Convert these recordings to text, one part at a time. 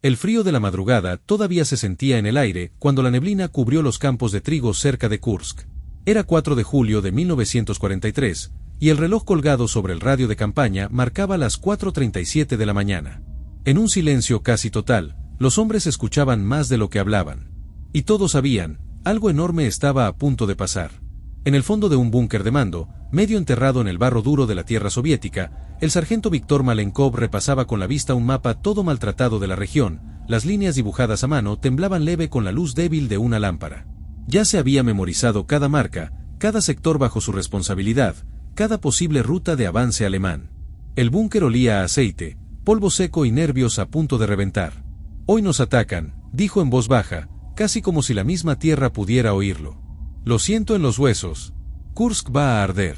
El frío de la madrugada todavía se sentía en el aire cuando la neblina cubrió los campos de trigo cerca de Kursk. Era 4 de julio de 1943, y el reloj colgado sobre el radio de campaña marcaba las 4:37 de la mañana. En un silencio casi total, los hombres escuchaban más de lo que hablaban. Y todos sabían, algo enorme estaba a punto de pasar. En el fondo de un búnker de mando, medio enterrado en el barro duro de la tierra soviética, el sargento Víktor Malenkov repasaba con la vista un mapa todo maltratado de la región. Las líneas dibujadas a mano temblaban leve con la luz débil de una lámpara. Ya se había memorizado cada marca, cada sector bajo su responsabilidad, cada posible ruta de avance alemán. El búnker olía a aceite, polvo seco y nervios a punto de reventar. «Hoy nos atacan», dijo en voz baja, casi como si la misma tierra pudiera oírlo. «Lo siento en los huesos. Kursk va a arder».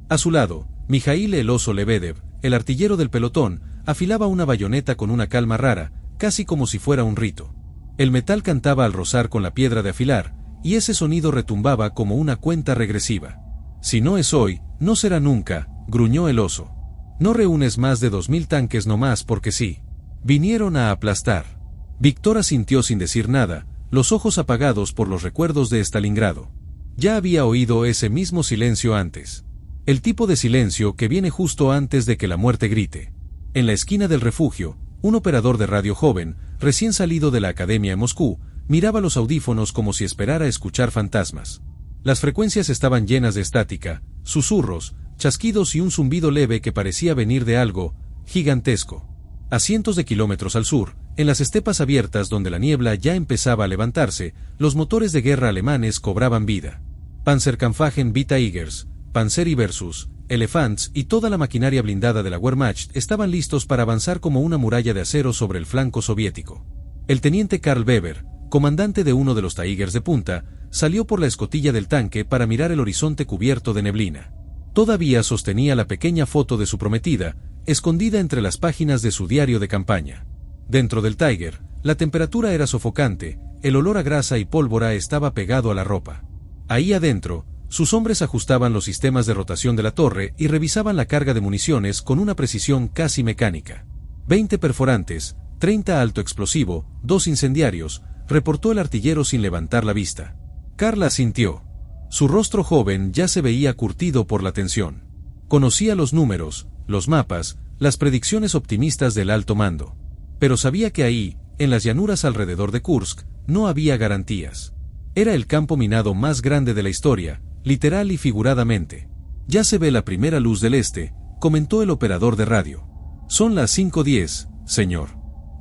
A su lado, Mijail el oso Lebedev, el artillero del pelotón, afilaba una bayoneta con una calma rara, casi como si fuera un rito. El metal cantaba al rozar con la piedra de afilar, y ese sonido retumbaba como una cuenta regresiva. «Si no es hoy, no será nunca», gruñó el oso. «No reúnes más de 2000 tanques nomás porque sí. Vinieron a aplastar». Víktor asintió sin decir nada, los ojos apagados por los recuerdos de Stalingrado. Ya había oído ese mismo silencio antes. El tipo de silencio que viene justo antes de que la muerte grite. En la esquina del refugio, un operador de radio joven, recién salido de la academia en Moscú, miraba los audífonos como si esperara escuchar fantasmas. Las frecuencias estaban llenas de estática, susurros, chasquidos y un zumbido leve que parecía venir de algo gigantesco. A cientos de kilómetros al sur, en las estepas abiertas donde la niebla ya empezaba a levantarse, los motores de guerra alemanes cobraban vida. Panzerkampfwagen V-Tigers, Panzeri Versus, Elephants y toda la maquinaria blindada de la Wehrmacht estaban listos para avanzar como una muralla de acero sobre el flanco soviético. El teniente Karl Weber, comandante de uno de los Tigers de punta, salió por la escotilla del tanque para mirar el horizonte cubierto de neblina. Todavía sostenía la pequeña foto de su prometida, escondida entre las páginas de su diario de campaña. Dentro del Tiger, la temperatura era sofocante, el olor a grasa y pólvora estaba pegado a la ropa. Ahí adentro, sus hombres ajustaban los sistemas de rotación de la torre y revisaban la carga de municiones con una precisión casi mecánica. 20 perforantes, 30 alto explosivo, 2 incendiarios, reportó el artillero sin levantar la vista. Karl asintió. Su rostro joven ya se veía curtido por la tensión. Conocía los números, los mapas, las predicciones optimistas del alto mando. Pero sabía que ahí, en las llanuras alrededor de Kursk, no había garantías. Era el campo minado más grande de la historia, literal y figuradamente. «Ya se ve la primera luz del este», comentó el operador de radio. «Son las 5:10, señor.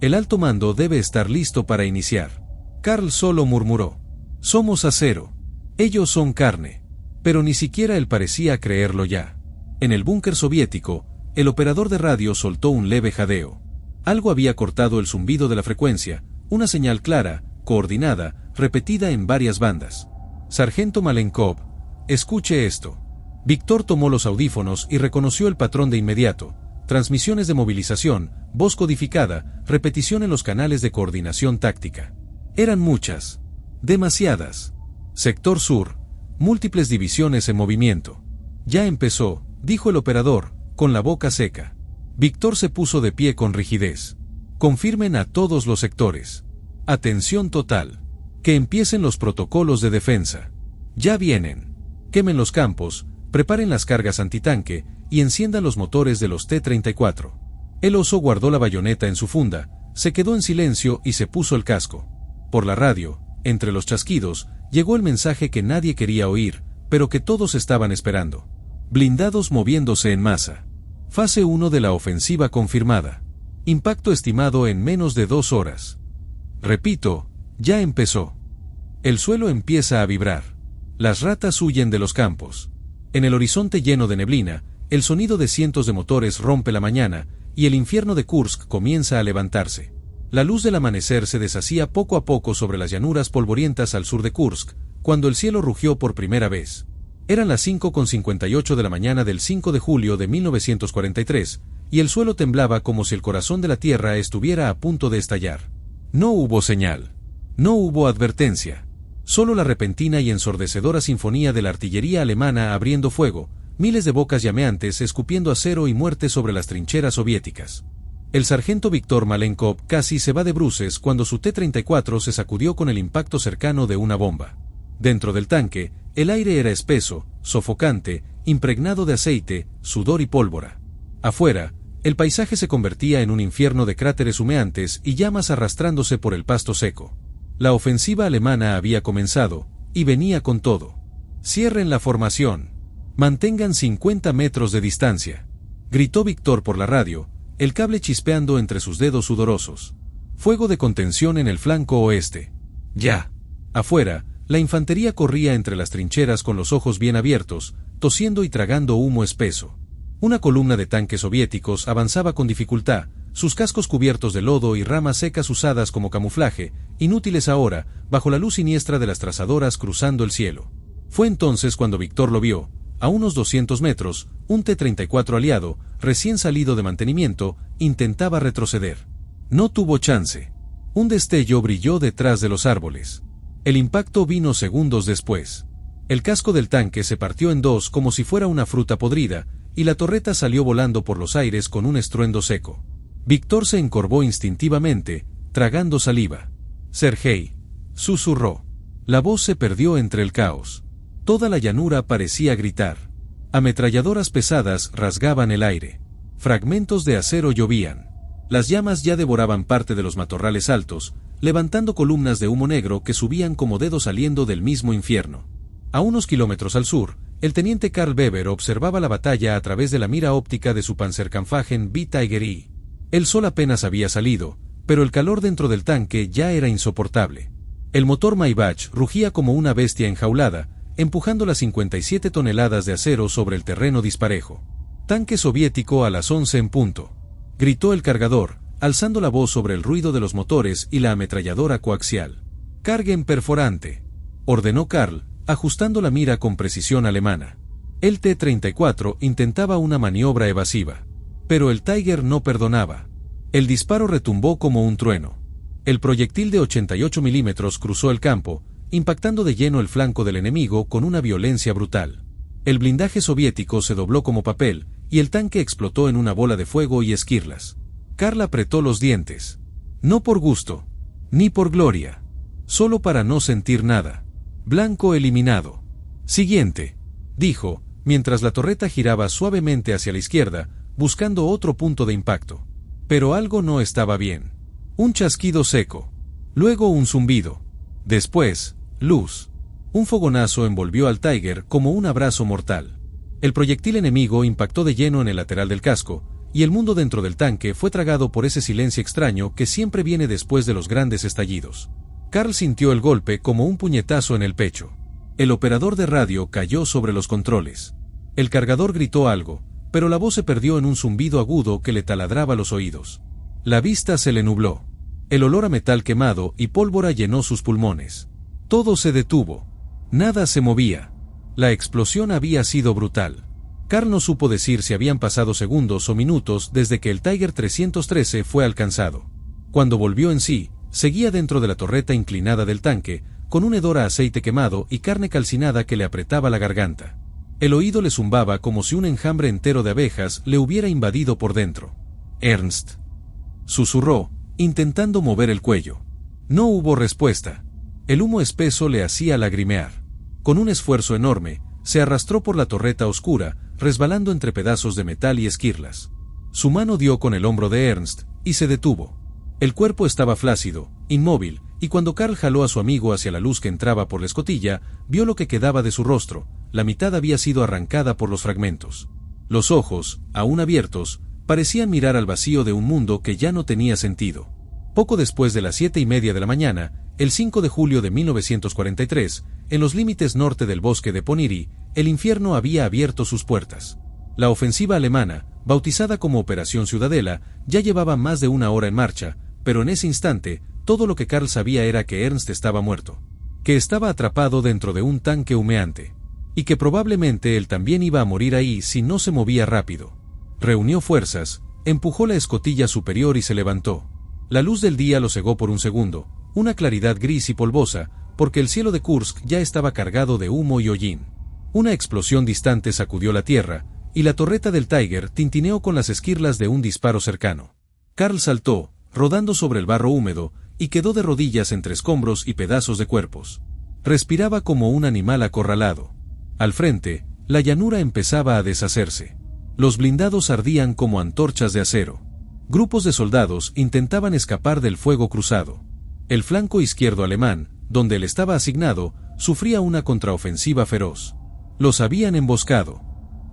El alto mando debe estar listo para iniciar». Karl solo murmuró. «Somos acero. Ellos son carne». Pero ni siquiera él parecía creerlo ya. En el búnker soviético, el operador de radio soltó un leve jadeo. Algo había cortado el zumbido de la frecuencia, una señal clara, coordinada, repetida en varias bandas. «Sargento Malenkov, escuche esto». Víktor tomó los audífonos y reconoció el patrón de inmediato. Transmisiones de movilización, voz codificada, repetición en los canales de coordinación táctica. Eran muchas. Demasiadas. Sector sur, múltiples divisiones en movimiento. «Ya empezó», dijo el operador, con la boca seca. Víktor se puso de pie con rigidez. «Confirmen a todos los sectores. Atención total. Que empiecen los protocolos de defensa. Ya vienen. Quemen los campos, preparen las cargas antitanque y enciendan los motores de los T-34». El oso guardó la bayoneta en su funda, se quedó en silencio y se puso el casco. Por la radio, entre los chasquidos, llegó el mensaje que nadie quería oír, pero que todos estaban esperando. Blindados moviéndose en masa. Fase 1 de la ofensiva confirmada. Impacto estimado en menos de 2 horas. Repito, ya empezó. El suelo empieza a vibrar. Las ratas huyen de los campos. En el horizonte lleno de neblina, el sonido de cientos de motores rompe la mañana, y el infierno de Kursk comienza a levantarse. La luz del amanecer se deshacía poco a poco sobre las llanuras polvorientas al sur de Kursk, cuando el cielo rugió por primera vez. Eran las 5:58 de la mañana del 5 de julio de 1943, y el suelo temblaba como si el corazón de la tierra estuviera a punto de estallar. No hubo señal. No hubo advertencia. Solo la repentina y ensordecedora sinfonía de la artillería alemana abriendo fuego, miles de bocas llameantes escupiendo acero y muerte sobre las trincheras soviéticas. El sargento Víktor Malenkov casi se va de bruces cuando su T-34 se sacudió con el impacto cercano de una bomba. Dentro del tanque, el aire era espeso, sofocante, impregnado de aceite, sudor y pólvora. Afuera, el paisaje se convertía en un infierno de cráteres humeantes y llamas arrastrándose por el pasto seco. La ofensiva alemana había comenzado, y venía con todo. «Cierren la formación. Mantengan 50 metros de distancia», gritó Víktor por la radio, el cable chispeando entre sus dedos sudorosos. «Fuego de contención en el flanco oeste. Ya». Afuera, la infantería corría entre las trincheras con los ojos bien abiertos, tosiendo y tragando humo espeso. Una columna de tanques soviéticos avanzaba con dificultad, sus cascos cubiertos de lodo y ramas secas usadas como camuflaje, inútiles ahora, bajo la luz siniestra de las trazadoras cruzando el cielo. Fue entonces cuando Víktor lo vio. A unos 200 metros, un T-34 aliado, recién salido de mantenimiento, intentaba retroceder. No tuvo chance. Un destello brilló detrás de los árboles. El impacto vino segundos después. El casco del tanque se partió en dos como si fuera una fruta podrida, y la torreta salió volando por los aires con un estruendo seco. Víktor se encorvó instintivamente, tragando saliva. «Sergei», susurró. La voz se perdió entre el caos. Toda la llanura parecía gritar. Ametralladoras pesadas rasgaban el aire. Fragmentos de acero llovían. Las llamas ya devoraban parte de los matorrales altos, levantando columnas de humo negro que subían como dedos saliendo del mismo infierno. A unos kilómetros al sur, el teniente Karl Weber observaba la batalla a través de la mira óptica de su Panzerkampfwagen V Tiger I. El sol apenas había salido, pero el calor dentro del tanque ya era insoportable. El motor Maybach rugía como una bestia enjaulada, empujando las 57 toneladas de acero sobre el terreno disparejo. «Tanque soviético a las 11 en punto», gritó el cargador, alzando la voz sobre el ruido de los motores y la ametralladora coaxial. «Carguen perforante», ordenó Karl, ajustando la mira con precisión alemana. El T-34 intentaba una maniobra evasiva. Pero el Tiger no perdonaba. El disparo retumbó como un trueno. El proyectil de 88 milímetros cruzó el campo, impactando de lleno el flanco del enemigo con una violencia brutal. El blindaje soviético se dobló como papel, y el tanque explotó en una bola de fuego y esquirlas. Karl apretó los dientes. No por gusto, ni por gloria. Solo para no sentir nada. Blanco eliminado. «Siguiente», dijo, mientras la torreta giraba suavemente hacia la izquierda, buscando otro punto de impacto. Pero algo no estaba bien. Un chasquido seco. Luego un zumbido. Después, luz. Un fogonazo envolvió al Tiger como un abrazo mortal. El proyectil enemigo impactó de lleno en el lateral del casco, y el mundo dentro del tanque fue tragado por ese silencio extraño que siempre viene después de los grandes estallidos. Karl sintió el golpe como un puñetazo en el pecho. El operador de radio cayó sobre los controles. El cargador gritó algo, pero la voz se perdió en un zumbido agudo que le taladraba los oídos. La vista se le nubló. El olor a metal quemado y pólvora llenó sus pulmones. Todo se detuvo. Nada se movía. La explosión había sido brutal. Karl no supo decir si habían pasado segundos o minutos desde que el Tiger 313 fue alcanzado. Cuando volvió en sí, seguía dentro de la torreta inclinada del tanque, con un hedor a aceite quemado y carne calcinada que le apretaba la garganta. El oído le zumbaba como si un enjambre entero de abejas le hubiera invadido por dentro. «Ernst», susurró, intentando mover el cuello. No hubo respuesta. El humo espeso le hacía lagrimear. Con un esfuerzo enorme, se arrastró por la torreta oscura, resbalando entre pedazos de metal y esquirlas. Su mano dio con el hombro de Ernst, y se detuvo. El cuerpo estaba flácido, inmóvil, y cuando Karl jaló a su amigo hacia la luz que entraba por la escotilla, vio lo que quedaba de su rostro. La mitad había sido arrancada por los fragmentos. Los ojos, aún abiertos, parecían mirar al vacío de un mundo que ya no tenía sentido. Poco después de las 7:30 de la mañana, el 5 de julio de 1943, en los límites norte del bosque de Poniri, el infierno había abierto sus puertas. La ofensiva alemana, bautizada como Operación Ciudadela, ya llevaba más de una hora en marcha, pero en ese instante, todo lo que Karl sabía era que Ernst estaba muerto, que estaba atrapado dentro de un tanque humeante, y que probablemente él también iba a morir ahí si no se movía rápido. Reunió fuerzas, empujó la escotilla superior y se levantó. La luz del día lo cegó por un segundo, una claridad gris y polvosa, porque el cielo de Kursk ya estaba cargado de humo y hollín. Una explosión distante sacudió la tierra, y la torreta del Tiger tintineó con las esquirlas de un disparo cercano. Karl saltó, rodando sobre el barro húmedo, y quedó de rodillas entre escombros y pedazos de cuerpos. Respiraba como un animal acorralado. Al frente, la llanura empezaba a deshacerse. Los blindados ardían como antorchas de acero. Grupos de soldados intentaban escapar del fuego cruzado. El flanco izquierdo alemán, donde él estaba asignado, sufría una contraofensiva feroz. Los habían emboscado.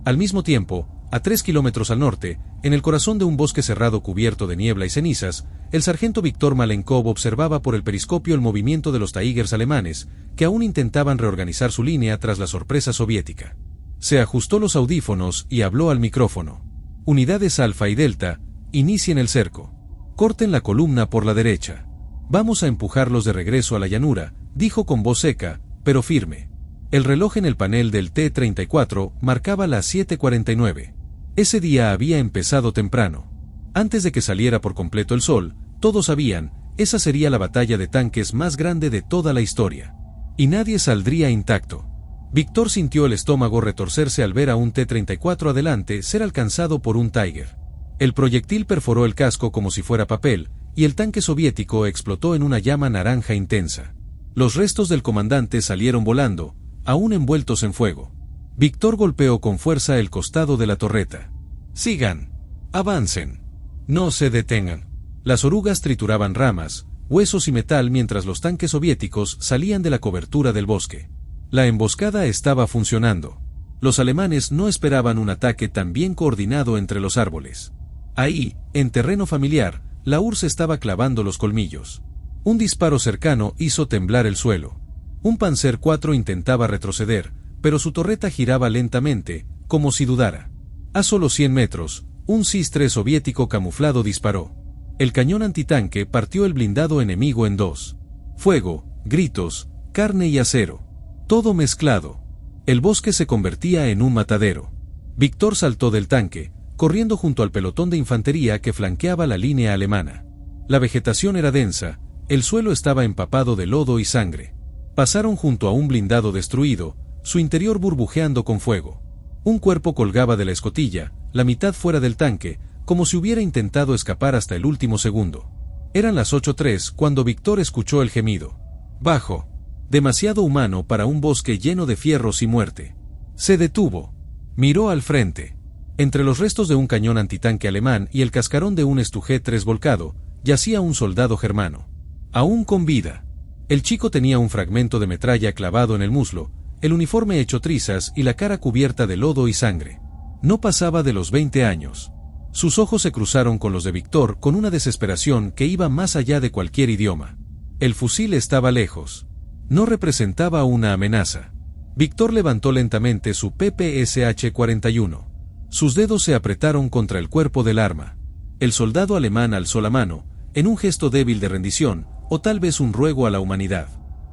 Al mismo tiempo, a 3 kilómetros al norte, en el corazón de un bosque cerrado cubierto de niebla y cenizas, el sargento Víktor Malenkov observaba por el periscopio el movimiento de los Tigers alemanes, que aún intentaban reorganizar su línea tras la sorpresa soviética. Se ajustó los audífonos y habló al micrófono. Unidades Alfa y Delta, inicien el cerco. Corten la columna por la derecha. Vamos a empujarlos de regreso a la llanura, dijo con voz seca, pero firme. El reloj en el panel del T-34 marcaba las 7:49. Ese día había empezado temprano. Antes de que saliera por completo el sol, todos sabían, esa sería la batalla de tanques más grande de toda la historia. Y nadie saldría intacto. Víktor sintió el estómago retorcerse al ver a un T-34 adelante ser alcanzado por un Tiger. El proyectil perforó el casco como si fuera papel, y el tanque soviético explotó en una llama naranja intensa. Los restos del comandante salieron volando, aún envueltos en fuego. Víktor golpeó con fuerza el costado de la torreta. «Sigan. Avancen. No se detengan». Las orugas trituraban ramas, huesos y metal mientras los tanques soviéticos salían de la cobertura del bosque. La emboscada estaba funcionando. Los alemanes no esperaban un ataque tan bien coordinado entre los árboles. Ahí, en terreno familiar, la URSS estaba clavando los colmillos. Un disparo cercano hizo temblar el suelo. Un Panzer IV intentaba retroceder, pero su torreta giraba lentamente, como si dudara. A solo 100 metros, un SIS-3 soviético camuflado disparó. El cañón antitanque partió el blindado enemigo en dos. Fuego, gritos, carne y acero. Todo mezclado. El bosque se convertía en un matadero. Víktor saltó del tanque, corriendo junto al pelotón de infantería que flanqueaba la línea alemana. La vegetación era densa, el suelo estaba empapado de lodo y sangre. Pasaron junto a un blindado destruido, su interior burbujeando con fuego. Un cuerpo colgaba de la escotilla, la mitad fuera del tanque, como si hubiera intentado escapar hasta el último segundo. Eran las 8:03 cuando Víktor escuchó el gemido. Bajo. Demasiado humano para un bosque lleno de fierros y muerte. Se detuvo. Miró al frente. Entre los restos de un cañón antitanque alemán y el cascarón de un Stu-3 volcado, yacía un soldado germano. Aún con vida. El chico tenía un fragmento de metralla clavado en el muslo, el uniforme hecho trizas y la cara cubierta de lodo y sangre. No pasaba de los 20 años. Sus ojos se cruzaron con los de Víktor con una desesperación que iba más allá de cualquier idioma. El fusil estaba lejos. No representaba una amenaza. Víktor levantó lentamente su PPSH-41. Sus dedos se apretaron contra el cuerpo del arma. El soldado alemán alzó la mano, en un gesto débil de rendición, o tal vez un ruego a la humanidad.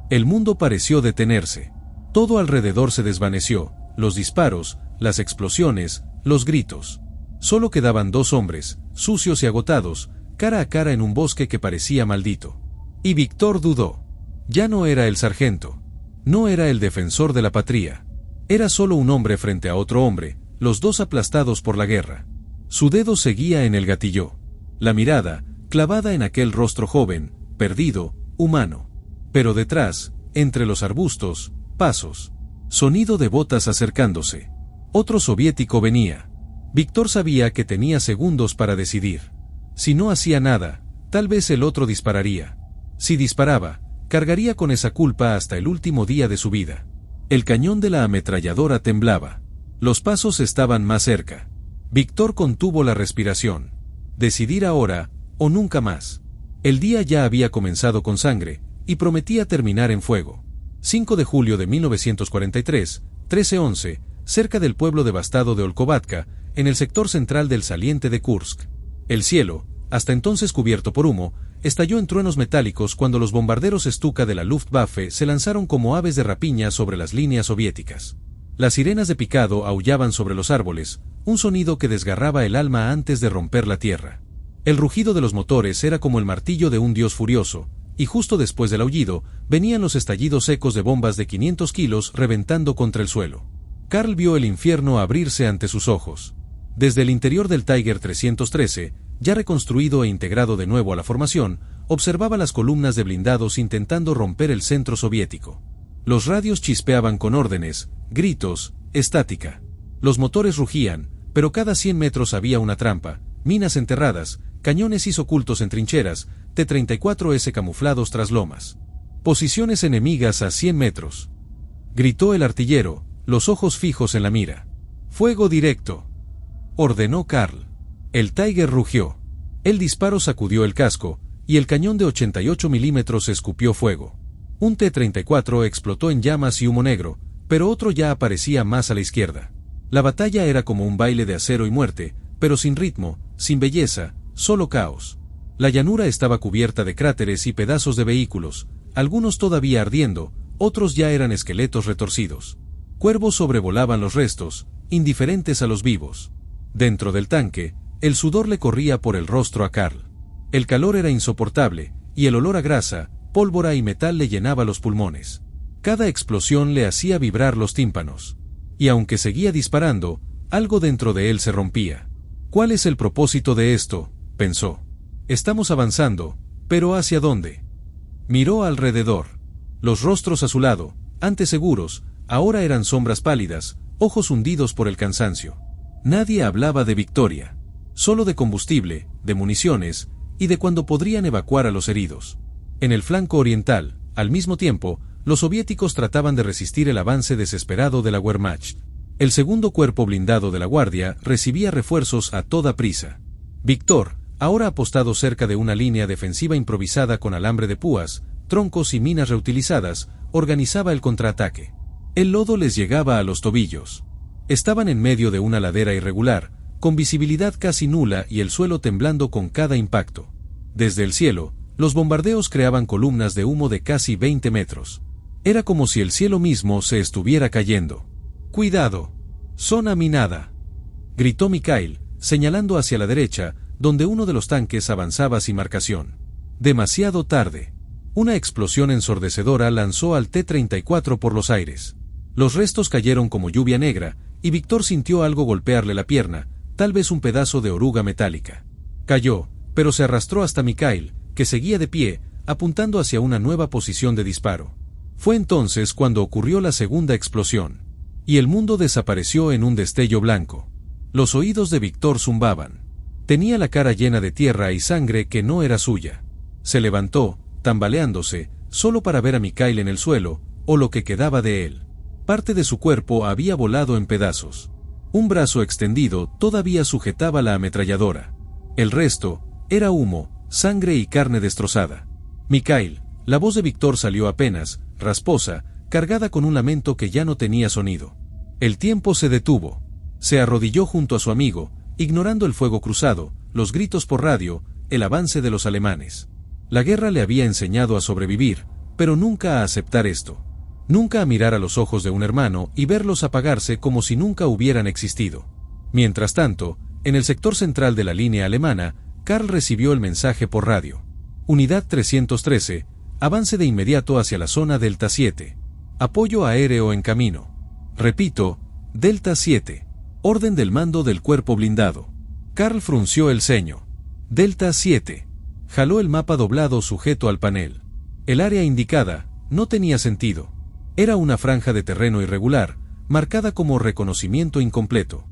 El mundo pareció detenerse. Todo alrededor se desvaneció, los disparos, las explosiones, los gritos. Solo quedaban dos hombres, sucios y agotados, cara a cara en un bosque que parecía maldito. Y Víktor dudó. Ya no era el sargento. No era el defensor de la patria. Era solo un hombre frente a otro hombre, los dos aplastados por la guerra. Su dedo seguía en el gatillo. La mirada, clavada en aquel rostro joven, perdido, humano. Pero detrás, entre los arbustos, pasos. Sonido de botas acercándose. Otro soviético venía. Víktor sabía que tenía segundos para decidir. Si no hacía nada, tal vez el otro dispararía. Si disparaba, cargaría con esa culpa hasta el último día de su vida. El cañón de la ametralladora temblaba. Los pasos estaban más cerca. Víktor contuvo la respiración. Decidir ahora, o nunca más. El día ya había comenzado con sangre, y prometía terminar en fuego. 5 de julio de 1943, 13:11, cerca del pueblo devastado de Olkovatka, en el sector central del saliente de Kursk. El cielo, hasta entonces cubierto por humo, estalló en truenos metálicos cuando los bombarderos Stuka de la Luftwaffe se lanzaron como aves de rapiña sobre las líneas soviéticas. Las sirenas de picado aullaban sobre los árboles, un sonido que desgarraba el alma antes de romper la tierra. El rugido de los motores era como el martillo de un dios furioso, y justo después del aullido, venían los estallidos secos de bombas de 500 kilos reventando contra el suelo. Karl vio el infierno abrirse ante sus ojos. Desde el interior del Tiger 313, ya reconstruido e integrado de nuevo a la formación, observaba las columnas de blindados intentando romper el centro soviético. Los radios chispeaban con órdenes, gritos, estática. Los motores rugían, pero cada 100 metros había una trampa, minas enterradas, cañones ocultos en trincheras, T-34S camuflados tras lomas. Posiciones enemigas a 100 metros. Gritó el artillero, los ojos fijos en la mira. «Fuego directo», ordenó Karl. El Tiger rugió. El disparo sacudió el casco, y el cañón de 88 milímetros escupió fuego. Un T-34 explotó en llamas y humo negro, pero otro ya aparecía más a la izquierda. La batalla era como un baile de acero y muerte, pero sin ritmo, sin belleza, solo caos. La llanura estaba cubierta de cráteres y pedazos de vehículos, algunos todavía ardiendo, otros ya eran esqueletos retorcidos. Cuervos sobrevolaban los restos, indiferentes a los vivos. Dentro del tanque, el sudor le corría por el rostro a Karl. El calor era insoportable, y el olor a grasa, pólvora y metal le llenaba los pulmones. Cada explosión le hacía vibrar los tímpanos. Y aunque seguía disparando, algo dentro de él se rompía. ¿Cuál es el propósito de esto?, pensó. Estamos avanzando, pero ¿hacia dónde? Miró alrededor. Los rostros a su lado, antes seguros, ahora eran sombras pálidas, ojos hundidos por el cansancio. Nadie hablaba de victoria. Solo de combustible, de municiones, y de cuándo podrían evacuar a los heridos. En el flanco oriental, al mismo tiempo, los soviéticos trataban de resistir el avance desesperado de la Wehrmacht. El segundo cuerpo blindado de la Guardia recibía refuerzos a toda prisa. Víctor, ahora apostado cerca de una línea defensiva improvisada con alambre de púas, troncos y minas reutilizadas, organizaba el contraataque. El lodo les llegaba a los tobillos. Estaban en medio de una ladera irregular, con visibilidad casi nula y el suelo temblando con cada impacto. Desde el cielo, los bombardeos creaban columnas de humo de casi 20 metros. Era como si el cielo mismo se estuviera cayendo. «¡Cuidado! Zona minada», gritó Mikhail, señalando hacia la derecha, donde uno de los tanques avanzaba sin marcación. Demasiado tarde. Una explosión ensordecedora lanzó al T-34 por los aires. Los restos cayeron como lluvia negra, y Víctor sintió algo golpearle la pierna, tal vez un pedazo de oruga metálica. Cayó, pero se arrastró hasta Mikhail, que seguía de pie, apuntando hacia una nueva posición de disparo. Fue entonces cuando ocurrió la segunda explosión. Y el mundo desapareció en un destello blanco. Los oídos de Víctor zumbaban. Tenía la cara llena de tierra y sangre que no era suya. Se levantó, tambaleándose, solo para ver a Mikhail en el suelo, o lo que quedaba de él. Parte de su cuerpo había volado en pedazos. Un brazo extendido todavía sujetaba la ametralladora. El resto era humo, sangre y carne destrozada. Mikhail, la voz de Víctor salió apenas, rasposa, cargada con un lamento que ya no tenía sonido. El tiempo se detuvo. Se arrodilló junto a su amigo, ignorando el fuego cruzado, los gritos por radio, el avance de los alemanes. La guerra le había enseñado a sobrevivir, pero nunca a aceptar esto. Nunca a mirar a los ojos de un hermano y verlos apagarse como si nunca hubieran existido. Mientras tanto, en el sector central de la línea alemana, Karl recibió el mensaje por radio. Unidad 313, avance de inmediato hacia la zona Delta 7. Apoyo aéreo en camino. Repito, Delta 7. Orden del mando del cuerpo blindado. Karl frunció el ceño. Delta 7. Jaló el mapa doblado sujeto al panel. El área indicada no tenía sentido. Era una franja de terreno irregular, marcada como reconocimiento incompleto.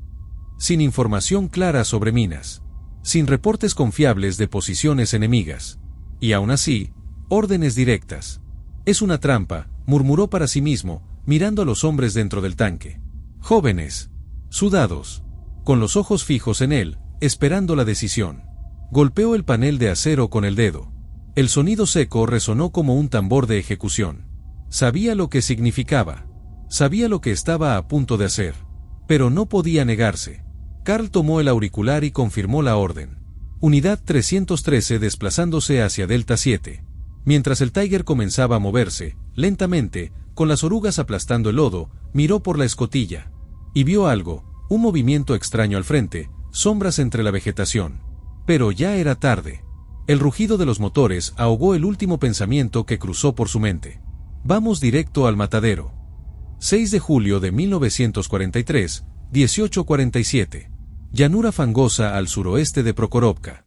Sin información clara sobre minas. Sin reportes confiables de posiciones enemigas. Y aún así, órdenes directas. Es una trampa, murmuró para sí mismo, mirando a los hombres dentro del tanque. Jóvenes. Sudados. Con los ojos fijos en él, esperando la decisión. Golpeó el panel de acero con el dedo. El sonido seco resonó como un tambor de ejecución. Sabía lo que significaba. Sabía lo que estaba a punto de hacer. Pero no podía negarse. Karl tomó el auricular y confirmó la orden. Unidad 313 desplazándose hacia Delta 7. Mientras el Tiger comenzaba a moverse, lentamente, con las orugas aplastando el lodo, miró por la escotilla. Y vio algo, un movimiento extraño al frente, sombras entre la vegetación. Pero ya era tarde. El rugido de los motores ahogó el último pensamiento que cruzó por su mente. Vamos directo al matadero. 6 de julio de 1943, 18:47. Llanura fangosa al suroeste de Prokhorovka.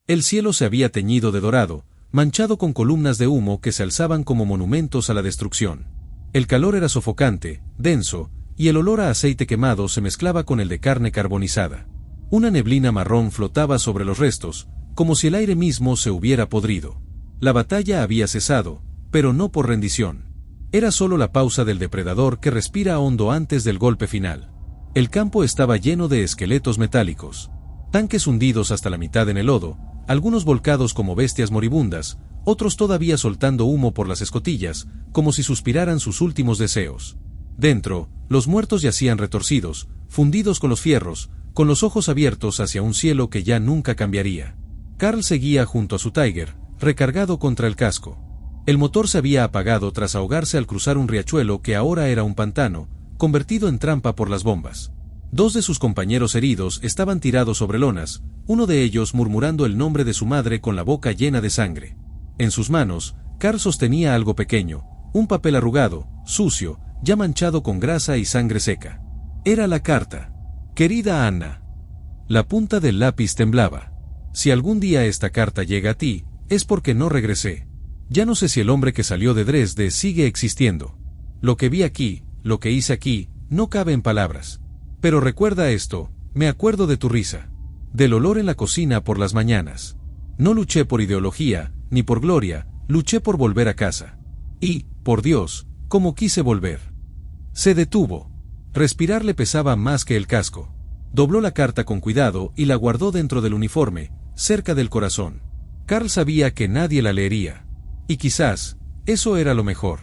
El cielo se había teñido de dorado, manchado con columnas de humo que se alzaban como monumentos a la destrucción. El calor era sofocante, denso, y el olor a aceite quemado se mezclaba con el de carne carbonizada. Una neblina marrón flotaba sobre los restos, como si el aire mismo se hubiera podrido. La batalla había cesado, pero no por rendición. Era solo la pausa del depredador que respira hondo antes del golpe final. El campo estaba lleno de esqueletos metálicos. Tanques hundidos hasta la mitad en el lodo, algunos volcados como bestias moribundas, otros todavía soltando humo por las escotillas, como si suspiraran sus últimos deseos. Dentro, los muertos yacían retorcidos, fundidos con los fierros, con los ojos abiertos hacia un cielo que ya nunca cambiaría. Carl seguía junto a su Tiger, recargado contra el casco. El motor se había apagado tras ahogarse al cruzar un riachuelo que ahora era un pantano, convertido en trampa por las bombas. Dos de sus compañeros heridos estaban tirados sobre lonas, uno de ellos murmurando el nombre de su madre con la boca llena de sangre. En sus manos, Carl sostenía algo pequeño, un papel arrugado, sucio, ya manchado con grasa y sangre seca. Era la carta. Querida Anna. La punta del lápiz temblaba. Si algún día esta carta llega a ti, es porque no regresé. Ya no sé si el hombre que salió de Dresde sigue existiendo. Lo que vi aquí, lo que hice aquí, no cabe en palabras. Pero recuerda esto, me acuerdo de tu risa. Del olor en la cocina por las mañanas. No luché por ideología, ni por gloria, luché por volver a casa. Y, por Dios, cómo quise volver. Se detuvo. Respirar le pesaba más que el casco. Dobló la carta con cuidado y la guardó dentro del uniforme, cerca del corazón. Carl sabía que nadie la leería. Y quizás, eso era lo mejor.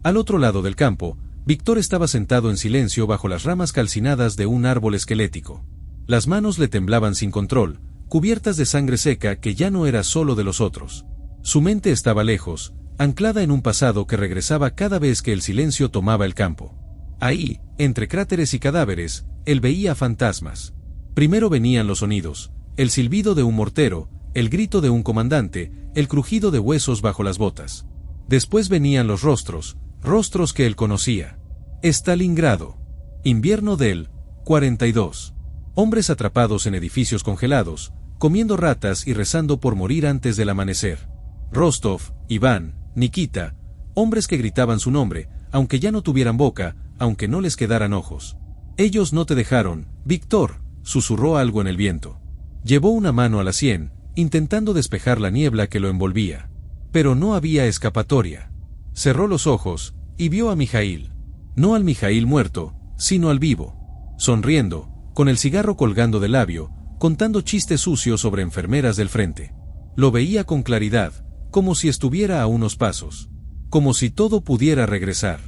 Al otro lado del campo, Víctor estaba sentado en silencio bajo las ramas calcinadas de un árbol esquelético. Las manos le temblaban sin control, cubiertas de sangre seca que ya no era solo de los otros. Su mente estaba lejos, anclada en un pasado que regresaba cada vez que el silencio tomaba el campo. Ahí, entre cráteres y cadáveres, él veía fantasmas. Primero venían los sonidos, el silbido de un mortero, el grito de un comandante, el crujido de huesos bajo las botas. Después venían los rostros, rostros que él conocía. Stalingrado. Invierno del 42. Hombres atrapados en edificios congelados, comiendo ratas y rezando por morir antes del amanecer. Rostov, Iván, Nikita, hombres que gritaban su nombre, aunque ya no tuvieran boca, aunque no les quedaran ojos. Ellos no te dejaron, Víctor, susurró algo en el viento. Llevó una mano a la sien, intentando despejar la niebla que lo envolvía. Pero no había escapatoria. Cerró los ojos, y vio a Mijail. No al Mijail muerto, sino al vivo. Sonriendo, con el cigarro colgando del labio, contando chistes sucios sobre enfermeras del frente. Lo veía con claridad, como si estuviera a unos pasos. Como si todo pudiera regresar.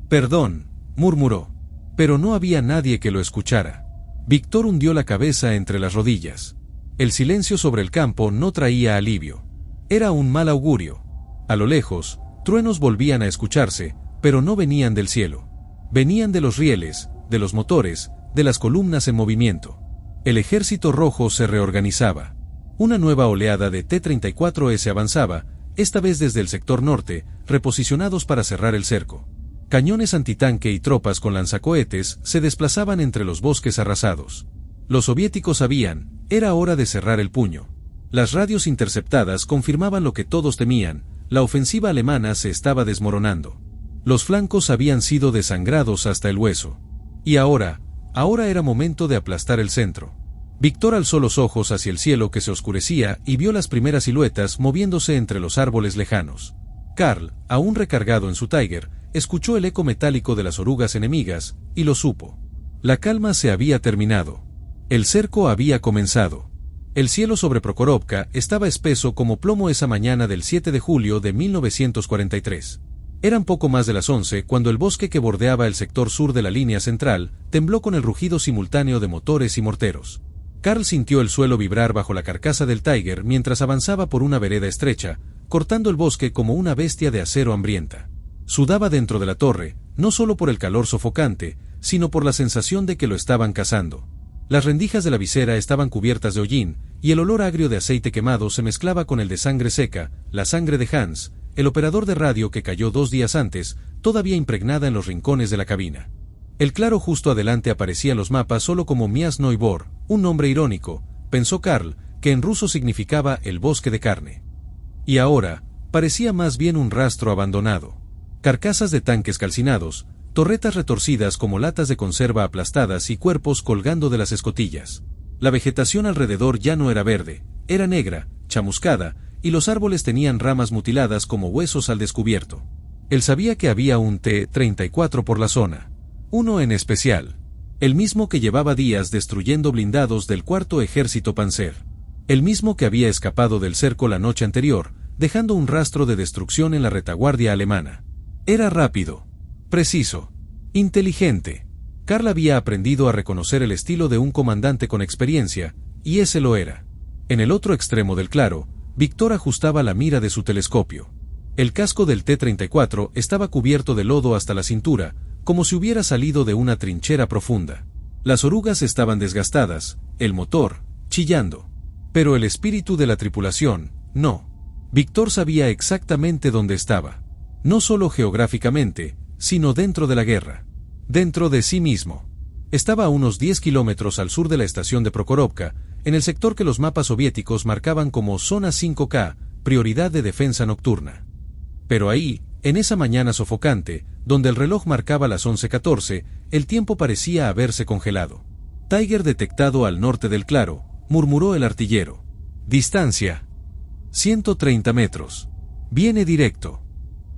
Perdón, murmuró. Pero no había nadie que lo escuchara. Víctor hundió la cabeza entre las rodillas. El silencio sobre el campo no traía alivio. Era un mal augurio. A lo lejos, truenos volvían a escucharse, pero no venían del cielo. Venían de los rieles, de los motores, de las columnas en movimiento. El ejército rojo se reorganizaba. Una nueva oleada de T-34S avanzaba, esta vez desde el sector norte, reposicionados para cerrar el cerco. Cañones antitanque y tropas con lanzacohetes se desplazaban entre los bosques arrasados. Los soviéticos sabían, era hora de cerrar el puño. Las radios interceptadas confirmaban lo que todos temían, la ofensiva alemana se estaba desmoronando. Los flancos habían sido desangrados hasta el hueso. Y ahora era momento de aplastar el centro. Víctor alzó los ojos hacia el cielo que se oscurecía y vio las primeras siluetas moviéndose entre los árboles lejanos. Carl, aún recargado en su Tiger, escuchó el eco metálico de las orugas enemigas, y lo supo. La calma se había terminado. El cerco había comenzado. El cielo sobre Prokhorovka estaba espeso como plomo esa mañana del 7 de julio de 1943. Eran poco más de las 11 cuando el bosque que bordeaba el sector sur de la línea central tembló con el rugido simultáneo de motores y morteros. Carl sintió el suelo vibrar bajo la carcasa del Tiger mientras avanzaba por una vereda estrecha, cortando el bosque como una bestia de acero hambrienta. Sudaba dentro de la torre, no solo por el calor sofocante, sino por la sensación de que lo estaban cazando. Las rendijas de la visera estaban cubiertas de hollín, y el olor agrio de aceite quemado se mezclaba con el de sangre seca, la sangre de Hans, el operador de radio que cayó 2 días antes, todavía impregnada en los rincones de la cabina. El claro justo adelante aparecía en los mapas solo como Miasnoy Bor, un nombre irónico, pensó Carl, que en ruso significaba el bosque de carne. Y ahora, parecía más bien un rastro abandonado. Carcasas de tanques calcinados, torretas retorcidas como latas de conserva aplastadas y cuerpos colgando de las escotillas. La vegetación alrededor ya no era verde, era negra, chamuscada, y los árboles tenían ramas mutiladas como huesos al descubierto. Él sabía que había un T-34 por la zona. Uno en especial. El mismo que llevaba días destruyendo blindados del cuarto ejército Panzer. El mismo que había escapado del cerco la noche anterior, dejando un rastro de destrucción en la retaguardia alemana. Era rápido, preciso, inteligente. Karl había aprendido a reconocer el estilo de un comandante con experiencia, y ese lo era. En el otro extremo del claro, Víctor ajustaba la mira de su telescopio. El casco del T-34 estaba cubierto de lodo hasta la cintura, como si hubiera salido de una trinchera profunda. Las orugas estaban desgastadas, el motor, chillando. Pero el espíritu de la tripulación, no. Víctor sabía exactamente dónde estaba. No solo geográficamente, sino dentro de la guerra. Dentro de sí mismo. Estaba a unos 10 kilómetros al sur de la estación de Prokhorovka, en el sector que los mapas soviéticos marcaban como Zona 5K, prioridad de defensa nocturna. Pero ahí, en esa mañana sofocante, donde el reloj marcaba las 11:14, el tiempo parecía haberse congelado. Tiger detectado al norte del claro, murmuró el artillero. Distancia. 130 metros. Viene directo.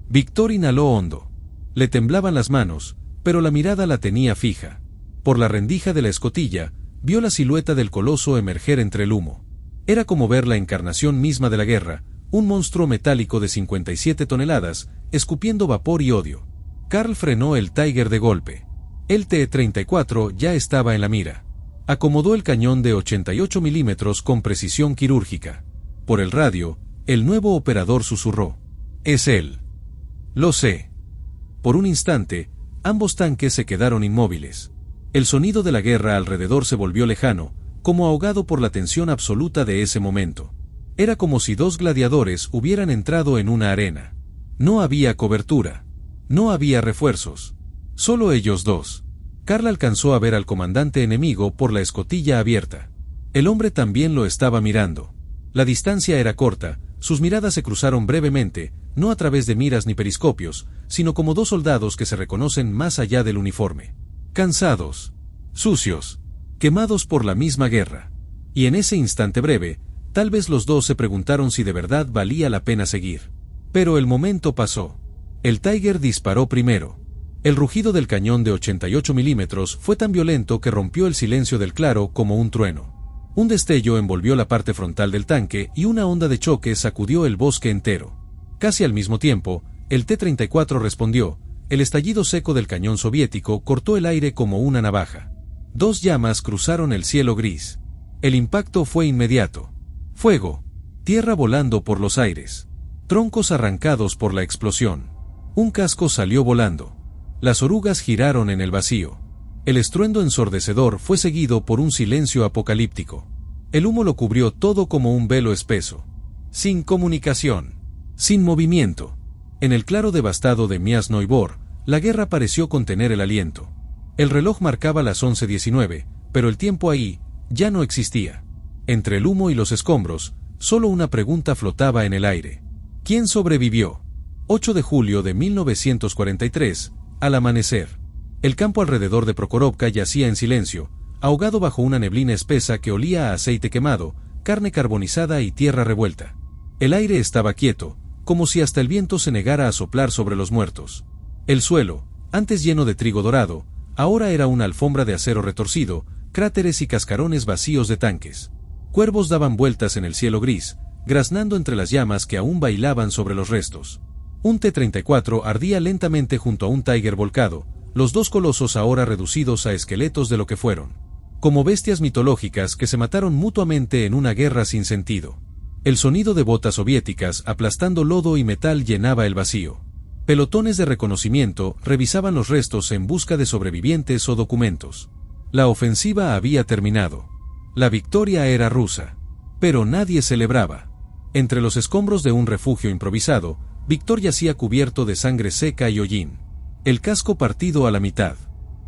Víctor inhaló hondo. Le temblaban las manos, pero la mirada la tenía fija. Por la rendija de la escotilla, vio la silueta del coloso emerger entre el humo. Era como ver la encarnación misma de la guerra, un monstruo metálico de 57 toneladas, escupiendo vapor y odio. Karl frenó el Tiger de golpe. El T-34 ya estaba en la mira. Acomodó el cañón de 88 milímetros con precisión quirúrgica. Por el radio, el nuevo operador susurró. «Es él». «Lo sé». Por un instante, ambos tanques se quedaron inmóviles. El sonido de la guerra alrededor se volvió lejano, como ahogado por la tensión absoluta de ese momento. Era como si dos gladiadores hubieran entrado en una arena. No había cobertura. No había refuerzos. Solo ellos dos. Karl alcanzó a ver al comandante enemigo por la escotilla abierta. El hombre también lo estaba mirando. La distancia era corta, sus miradas se cruzaron brevemente, no a través de miras ni periscopios, sino como dos soldados que se reconocen más allá del uniforme. Cansados, sucios, quemados por la misma guerra. Y en ese instante breve, tal vez los dos se preguntaron si de verdad valía la pena seguir. Pero el momento pasó. El Tiger disparó primero. El rugido del cañón de 88 milímetros fue tan violento que rompió el silencio del claro como un trueno. Un destello envolvió la parte frontal del tanque y una onda de choque sacudió el bosque entero. Casi al mismo tiempo, el T-34 respondió. El estallido seco del cañón soviético cortó el aire como una navaja. Dos llamas cruzaron el cielo gris. El impacto fue inmediato. Fuego. Tierra volando por los aires. Troncos arrancados por la explosión. Un casco salió volando. Las orugas giraron en el vacío. El estruendo ensordecedor fue seguido por un silencio apocalíptico. El humo lo cubrió todo como un velo espeso. Sin comunicación. Sin movimiento. En el claro devastado de Miasno Bor, la guerra pareció contener el aliento. El reloj marcaba las 11:19, pero el tiempo ahí ya no existía. Entre el humo y los escombros, solo una pregunta flotaba en el aire. ¿Quién sobrevivió? 8 de julio de 1943, al amanecer. El campo alrededor de Prokhorovka yacía en silencio, ahogado bajo una neblina espesa que olía a aceite quemado, carne carbonizada y tierra revuelta. El aire estaba quieto, como si hasta el viento se negara a soplar sobre los muertos. El suelo, antes lleno de trigo dorado, ahora era una alfombra de acero retorcido, cráteres y cascarones vacíos de tanques. Cuervos daban vueltas en el cielo gris, graznando entre las llamas que aún bailaban sobre los restos. Un T-34 ardía lentamente junto a un Tiger volcado, los dos colosos ahora reducidos a esqueletos de lo que fueron. Como bestias mitológicas que se mataron mutuamente en una guerra sin sentido. El sonido de botas soviéticas aplastando lodo y metal llenaba el vacío. Pelotones de reconocimiento revisaban los restos en busca de sobrevivientes o documentos. La ofensiva había terminado. La victoria era rusa. Pero nadie celebraba. Entre los escombros de un refugio improvisado, Víctor yacía cubierto de sangre seca y hollín. El casco partido a la mitad.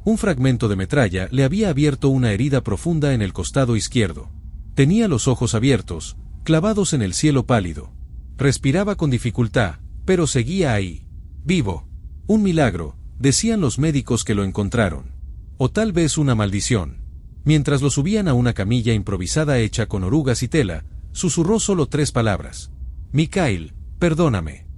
Un fragmento de metralla le había abierto una herida profunda en el costado izquierdo. Tenía los ojos abiertos, clavados en el cielo pálido. Respiraba con dificultad, pero seguía ahí. Vivo. Un milagro, decían los médicos que lo encontraron. O tal vez una maldición. Mientras lo subían a una camilla improvisada hecha con orugas y tela, susurró solo 3 palabras. Mikhail, perdóname.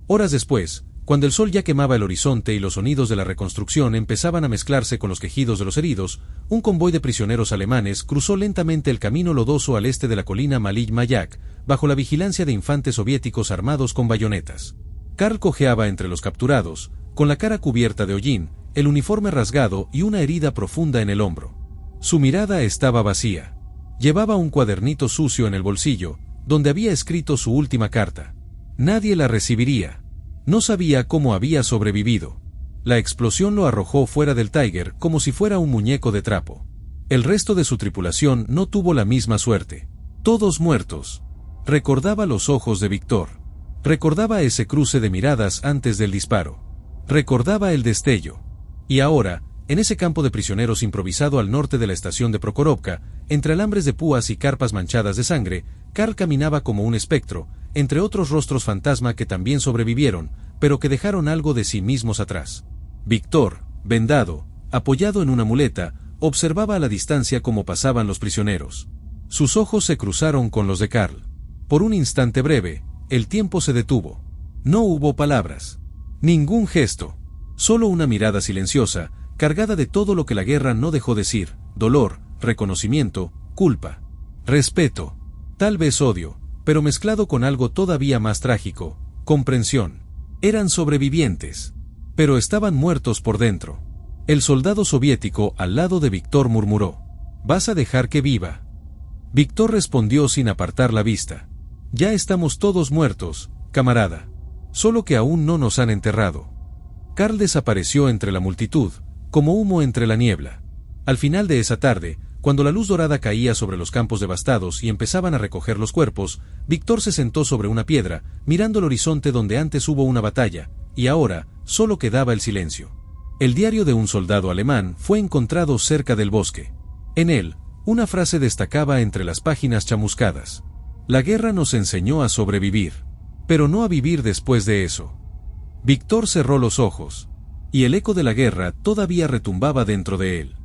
Horas después, cuando el sol ya quemaba el horizonte y los sonidos de la reconstrucción empezaban a mezclarse con los quejidos de los heridos, un convoy de prisioneros alemanes cruzó lentamente el camino lodoso al este de la colina Malij Mayak, bajo la vigilancia de infantes soviéticos armados con bayonetas. Karl cojeaba entre los capturados, con la cara cubierta de hollín, el uniforme rasgado y una herida profunda en el hombro. Su mirada estaba vacía. Llevaba un cuadernito sucio en el bolsillo, donde había escrito su última carta. Nadie la recibiría. No sabía cómo había sobrevivido. La explosión lo arrojó fuera del Tiger como si fuera un muñeco de trapo. El resto de su tripulación no tuvo la misma suerte. Todos muertos. Recordaba los ojos de Víctor. Recordaba ese cruce de miradas antes del disparo. Recordaba el destello. Y ahora, en ese campo de prisioneros improvisado al norte de la estación de Prokhorovka, entre alambres de púas y carpas manchadas de sangre, Karl caminaba como un espectro, entre otros rostros fantasma que también sobrevivieron, pero que dejaron algo de sí mismos atrás. Víctor, vendado, apoyado en una muleta, observaba a la distancia cómo pasaban los prisioneros. Sus ojos se cruzaron con los de Karl. Por un instante breve, el tiempo se detuvo. No hubo palabras. Ningún gesto. Solo una mirada silenciosa, cargada de todo lo que la guerra no dejó decir: dolor, reconocimiento, culpa, respeto, tal vez odio, pero mezclado con algo todavía más trágico: comprensión. Eran sobrevivientes, pero estaban muertos por dentro. El soldado soviético al lado de Víctor murmuró: ¿vas a dejar que viva? Víctor respondió sin apartar la vista: ya estamos todos muertos, camarada. Solo que aún no nos han enterrado. Karl desapareció entre la multitud, como humo entre la niebla. Al final de esa tarde, cuando la luz dorada caía sobre los campos devastados y empezaban a recoger los cuerpos, Víctor se sentó sobre una piedra, mirando el horizonte donde antes hubo una batalla, y ahora solo quedaba el silencio. El diario de un soldado alemán fue encontrado cerca del bosque. En él, una frase destacaba entre las páginas chamuscadas: la guerra nos enseñó a sobrevivir, pero no a vivir después de eso. Víctor cerró los ojos, y el eco de la guerra todavía retumbaba dentro de él.